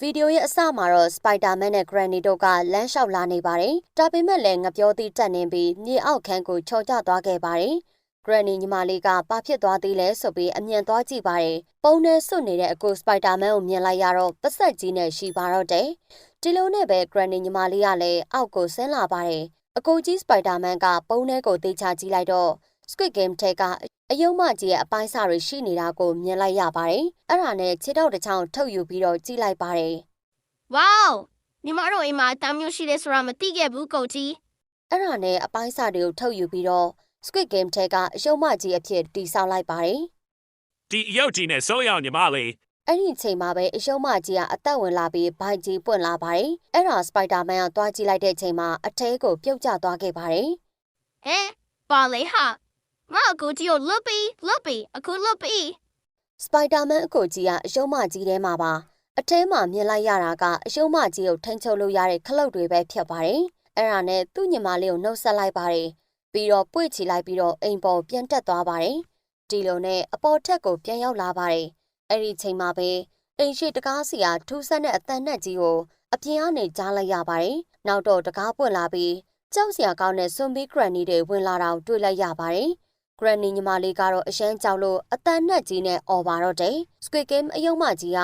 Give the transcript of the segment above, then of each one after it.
ဗီဒီယိုရဲ့အစမှာတော့ Spider-Man နဲ့ Granny တို့ကလမ်းလျှောက်လာနေပါတယ်။ဒါပေမဲ့လည်းငပြောသီးတက်နေပြီးမြေအောက်ခန်းကိုချော်ကျသွားခဲ့ပါတယ်။ Granny ညီမလေးကဘာဖြစ်သွားသေးလဲဆိုပြီးအမြင်သွားကြည့်ပါတယ်။ပုံနဲ့စွတ်နေတဲ့အကို Spider-Man ကိုမြင်လိုက်ရတော့ပစက်ကြီးနဲ့ရှိပါတော့တယ်။ဒီလိုနဲ့ပဲ Granny ညီမလေးကလည်းအောက်ကိုဆင်းလာပါတယ်။အကိုကြီး Spider-Man ကပုံထဲကိုတေချာကြည့်လိုက်တော့ Squid Game ထဲကအယုံမကြီးရဲ့အပိုင်းစာတွေရှိနေတာကိုမြင်လိုက်ရပါတယ်။အဲ့ဒါနဲ့ခြေထောက်တစ်ချောင်းထုတ်ယူပြီးတော့ကြည့်လိုက်ပါတယ်။ဝေါညီမတို့အိမ်မှာတမ်းမျိုးရှိတယ်ဆိုတာမသိခဲ့ဘူးကိုကြီး။အဲ့ဒါနဲ့အပိုင်းစာတွေကိုထုတ်ယူပြီးတော့ Squid Game ထဲကအယုံမကြီးအဖြစ်တီဆောက်လိုက်ပါတယ်။ဒီအယုတ်ကြီးနဲ့ဆိုးရအောင်ညီမလေးအဲ့ဒီအချိန်မှာပဲအယုံမကြီးကအသက်ဝင်လာပြီးဘိုက်ကြီးပွင့်လာပါတယ်။အဲ့ဒါ Spider-Man ကသွားကြည့်လိုက်တဲ့အချိန်မှာအထဲကိုပြုတ်ကျသွားခဲ့ပါတယ်။ဟဲပါလေဟာမအကူကြီးကိုလွတ်ပြီးအခုလွတ်ပြီး Spider-Man အကိုကြီးကအယုံမကြီးထဲမှာပါအထဲမှာမြင်လိုက်ရတာကအယုံမကြီးကိုထိန်းချုပ်လို့ရတဲ့ခလုတ်တွေပဲဖြစ်ပါတယ်။အဲ့ဒါနဲ့သူ့ညီမလေးကိုနှုတ်ဆက်လိုက်ပါတယ်။ပြီးတော့ပွေ့ချလိုက်ပြီးတော့အိမ်ပေါ်ပြန်တက်သွားပါတယ်။ဒီလိုနဲ့အပေါ်ထက်ကိုပြန်ရောက်လာပါတယ်။အဲ့ဒီချိန်မှာပဲအိမ်ရှိတကားစီကထူးဆန်းတဲ့အတန်နဲ့ကြီးကိုအပြင်ကနေကြားလိုက်ရပါတယ်။နောက်တော့တကားပွင့်လာပြီးကြောက်စရာကောင်းတဲ့စွန်ဘီ Granny တွေဝင်လာတာတွေ့လိုက်ရပါတယ်။ Granny ညီမလေးကတော့အရှမ်းကြောက်လို့အတန်နဲ့ကြီးနဲ့អော်ပါတော့တယ်။ Squid Game အယုံမကြီးက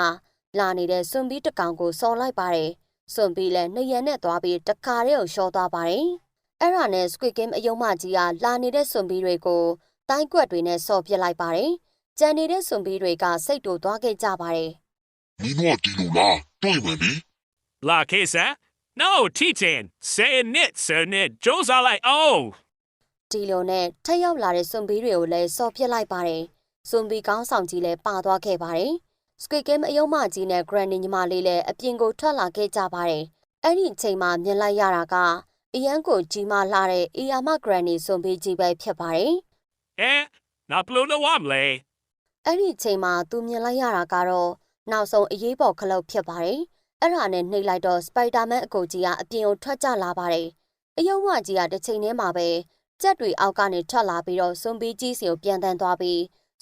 လာနေတဲ့စွန်ဘီတစ်ကောင်ကိုစော်လိုက်ပါတယ်။စွန်ဘီလည်းနှရံနဲ့သွားပြီးတခါတည်းကိုရှော့သွားပါတယ်။အဲ့ဒါနဲ့ Squid Game အယုံမကြီးကလာနေတဲ့စွန်ဘီတွေကိုတိုင်းကွက်တွေနဲ့စော်ပစ်လိုက်ပါတယ်။ကြံနေတဲ့စွန်ဘီတွေကစိတ်တူသွားခဲ့ကြပါတယ်။မင်းတို့ဒီလိုလားတွေ့မယ်လေ။လာခေဆာ No teaching say it sir it ကြိုးစားလိုက်အောင်ဒီလိုနဲ့ထက်ရောက်လာတဲ့စွန်ဘီတွေကိုလည်းစော်ပစ်လိုက်ပါတယ်။စွန်ဘီကောင်းဆောင်ကြီးလည်းပါသွားခဲ့ပါတယ်။ Squid Game အယုံမကြီးနဲ့ Granny ညီမလေးလည်းအပြင်ကိုထွက်လာခဲ့ကြပါတယ်။အဲ့ဒီအချိန်မှာမြင်လိုက်ရတာကအရန်ကိုကြီးမားလာတဲ့အီယာမ Granny စွန်ဘီကြီးပဲဖြစ်ပါတယ်။နာပလိုလောဝမ်လေအဲ့ဒီအချိန်မှာသူမြင်လိုက်ရတာကတော့နောက်ဆုံးအရေးပေါ်ခလုတ်ဖြစ်ပါတယ်။အဲ့ဒါနဲ့နှိပ်လိုက်တော့ Spider-Man အကိုကြီးကအပြင်ကိုထွက်ကြလာပါတယ်။အယုံမကြီးကတစ်ချိန်တည်းမှာပဲကြက်တွေအောက်ကနေထွက်လာပြီးတော့စွန်ဘီကြီးစီကိုပြန်တန်းသွားပြီ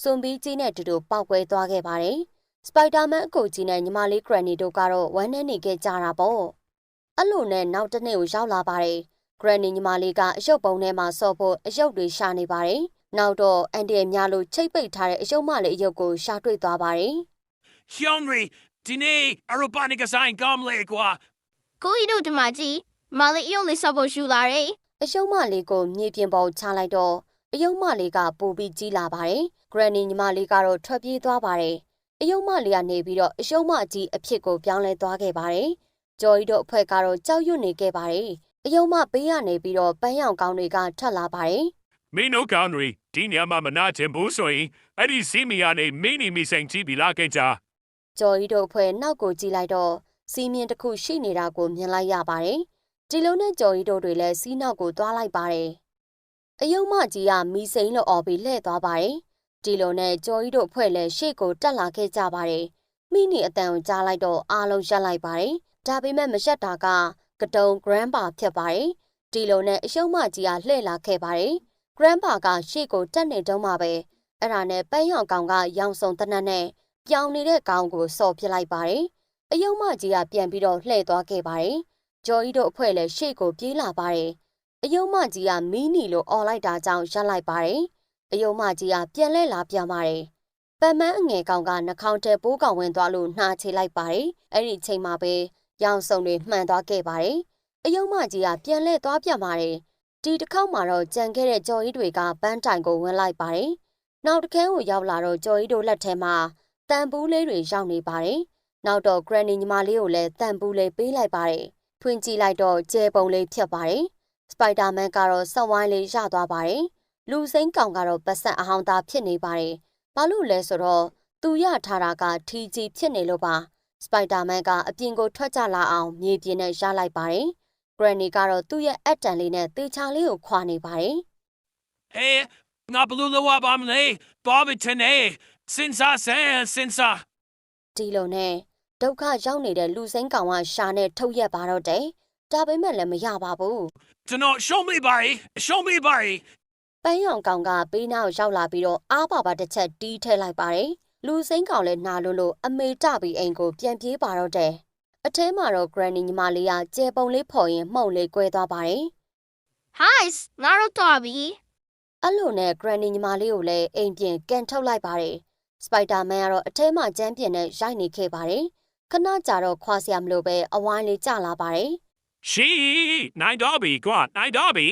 းစွန်ဘီကြီးနဲ့တူတူပေါက်ကွဲသွားခဲ့ပါတယ်။ Spider-Man အကိုကြီးနဲ့ညီမလေး Granny တို့ကတော့ဝမ်းနဲ့နေခဲ့ကြတာပေါ့။အဲ့လိုနဲ့နောက်တစ်နေ့ကိုရောက်လာပါတယ်။ Granny ညီမလေးကအရုပ်ပုံထဲမှာစော့ဖို့အရုပ်တွေရှာနေပါတယ်။နောက်တော့အန်တီရဲ့များလို့ချိတ်ပိတ်ထားတဲ့အယုံမလေးအရုပ်ကိုရှာတွေ့သွားပါတယ်။ Henry ဒီနေ့အရဘာနီကဆိုင်ကမ်လေကွာကိုကြီးတို့ဒီမှာကြည့်မလေးအယုံလေးစော့ဖို့ယူလာတယ်အယုံမလေးကိုမြေပြင်ပေါ်ချလိုက်တော့အယုံမလေးကပိုပြီးကြီးလာပါတယ်။ Granny ညီမလေးကတော့ထွက်ပြေးသွားပါတယ်။အယုံမလေးကနေပြီးတော့အယုံမကြီးအဖြစ်ကိုပြောင်းလဲသွားခဲ့ပါတယ်။ဂျော်ကြီးတို့အဖွဲ့ကတော့ကြောက်ရွံ့နေခဲ့ပါတယ်။အယုံမဘေးကနေပြီးတော့ပန်းရောင်ကောင်းတွေကထွက်လာပါတယ်။မင်းတို့ကောင်းတွေဒီညမှာမနာချင်ဘူးဆိုရင်အဲ့ဒီစီမီယာနဲ့မင်းနေမိဆိုင်ကြည့်ပြီးလာခဲ့ကြ။ဂျော်ကြီးတို့အဖွဲ့နောက်ကိုကြည့်လိုက်တော့စီးမြင်တစ်ခုရှိနေတာကိုမြင်လိုက်ရပါတယ်။ဒီလိုနဲ့ဂျော်ကြီးတို့တွေလည်းစီးနောက်ကိုသွားလိုက်ပါတယ်။အယုံမကြီးကမီစိန်လို့អော်ပြီးလှည့်သွားပါတယ်။ဒီလိုနဲ့ဂျော်ကြီးတို့အဖွဲ့လည်းရှေ့ကိုတက်လာခဲ့ကြပါတယ်။မိနီအတန်ကိုကြားလိုက်တော့အားလုံးရက်လိုက်ပါတယ်။ဒါပေမဲ့မရက်တာကကတုံ Grandpa ဖြစ်ပါတယ်။ဒီလိုနဲ့အယုံမကြီးကလှည့်လာခဲ့ပါတယ်။ Grandpa ကရှေ့ကိုတက်နေတုန်းမှာပဲအဲ့ဒါနဲ့ပန်းရောင်ကောင်ကရောင်စုံတနက်နဲ့ပြောင်နေတဲ့ကောင်ကိုစော်ပစ်လိုက်ပါတယ်။အယုံမကြီးကပြန်ပြီးတော့လှည့်သွားခဲ့ပါတယ်။ဂျော်ကြီးတို့အဖွဲ့လည်းရှေ့ကိုပြေးလာပါတယ်။အယုံမကြီးကမီးနီလို့អော်လိုက်တာကြောင့်ရက်လိုက်ပါတယ်။အယုံမကြီးကပြန်လဲလာပြန်ပါတယ်။ပန်းမန်းအငယ်ကောင်ကနှာခေါင်းထဲပိုးကောင်ဝင်သွားလို့နှာချေလိုက်ပါတယ်။အဲ့ဒီချိန်မှာပဲရောင်စုံတွေမှန်သွားခဲ့ပါတယ်။အယုံမကြီးကပြန်လဲသွားပြန်ပါတယ်။ဒီတစ်ခေါက်မှာတော့ကြံခဲ့တဲ့ဂျော်ကြီးတွေကပန်းတိုင်ကိုဝင်လိုက်ပါတယ်။နောက်တစ်ခန်းကိုရောက်လာတော့ဂျော်ကြီးတို့လက်ထဲမှာတန်ပူးလေးတွေရောက်နေပါတယ်။နောက်တော့ Granny ညီမလေးကိုလည်းတန်ပူးလေးပေးလိုက်ပါတယ်။ဖွင့်ကြည့်လိုက်တော့ကျဲပုံလေးဖြစ်ပါတယ်။ Spider-Man ကတော့ဆက်ဝိုင်းလေးရသွားပါတယ်။လူစိမ်းကောင်ကတော့ပတ်စံအဟောင်းသားဖြစ်နေပါတယ်။ဘာလို့လဲဆိုတော့သူရထားတာကထီကြီးဖြစ်နေလို့ပါ။ Spider-Man ကအပြင်ကိုထွက်ကြလာအောင်မြေပြင်နဲ့ရလိုက်ပါတယ်။ Granny ကတော့သူ့ရဲ့အက်တန်လေးနဲ့တေချာလေးကိုခွာနေပါတယ်။ဟေးငါဘလူးလောဘာမလေးဘာဘီတနေစင်စာစင်စာဒီလိုနဲ့ဒုက္ခရောက်နေတဲ့လူစိမ်းကောင်ကရှာနဲ့ထုတ်ရက်ပါတော့တယ်။ဒါပေမဲ့လည်းမရပါဘူး။ကျွန်တော် show me ပါပန်းရောင်ကောင်ကပေးနာကိုရောက်လာပြီးတော့အားပါပါတစ်ချက်တီးထည့်လိုက်ပါတယ်။လူစိမ်းကောင်လည်းနာလို့အမေတပြီးအိမ်ကိုပြန်ပြေးပါတော့တယ် အထဲမှာတော့ Granny ညီမလေးကကျေပုံလေးဖော်ရင်မှုန့်လေးကွဲသွားပါတယ် Hi, Naro Dobby. အဲ့လိုနဲ့ Granny ညီမလေးကိုလည်းအိမ်ပြင်ကန်ထုတ်လိုက်ပါတယ် Spider-Man ကတော့အထဲမှာကျန်းပြင်းနဲ့ရိုက်နေခဲ့ပါတယ်ခဏကြာတော့ခွာစရာမလိုပဲအဝိုင်းလေးကျလာပါတယ် She, Nine Dobby, go on, Nine Dobby.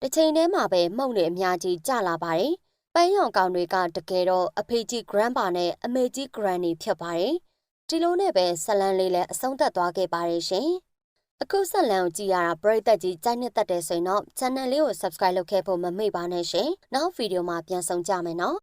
တစ်ချိန်တည်းမှာပဲမှုန့်တွေအများကြီးကျလာပါတယ်ပန်းရောင်ကောင်တွေကတကယ်တော့အဖေကြီး Grandpa နဲ့အမေကြီး Granny ဖြစ်ပါတယ်ဒီလိုနဲ့ပဲဇလန်လေးလည်းအဆုံးသတ်သွားခဲ့ပါတယ်ရှင်အခုဇလန်ကိုကြည့်ရတာပရိသတ်ကြီးကြိုက်နှစ်သက်တယ်ဆိုရင်တော့ channel လေးကို subscribe လုပ်ခဲ့ဖို့မမေ့ပါနဲ့ရှင်နောက်ဗီဒီယိုမှာပြန်ဆောင်ကြမယ်နော်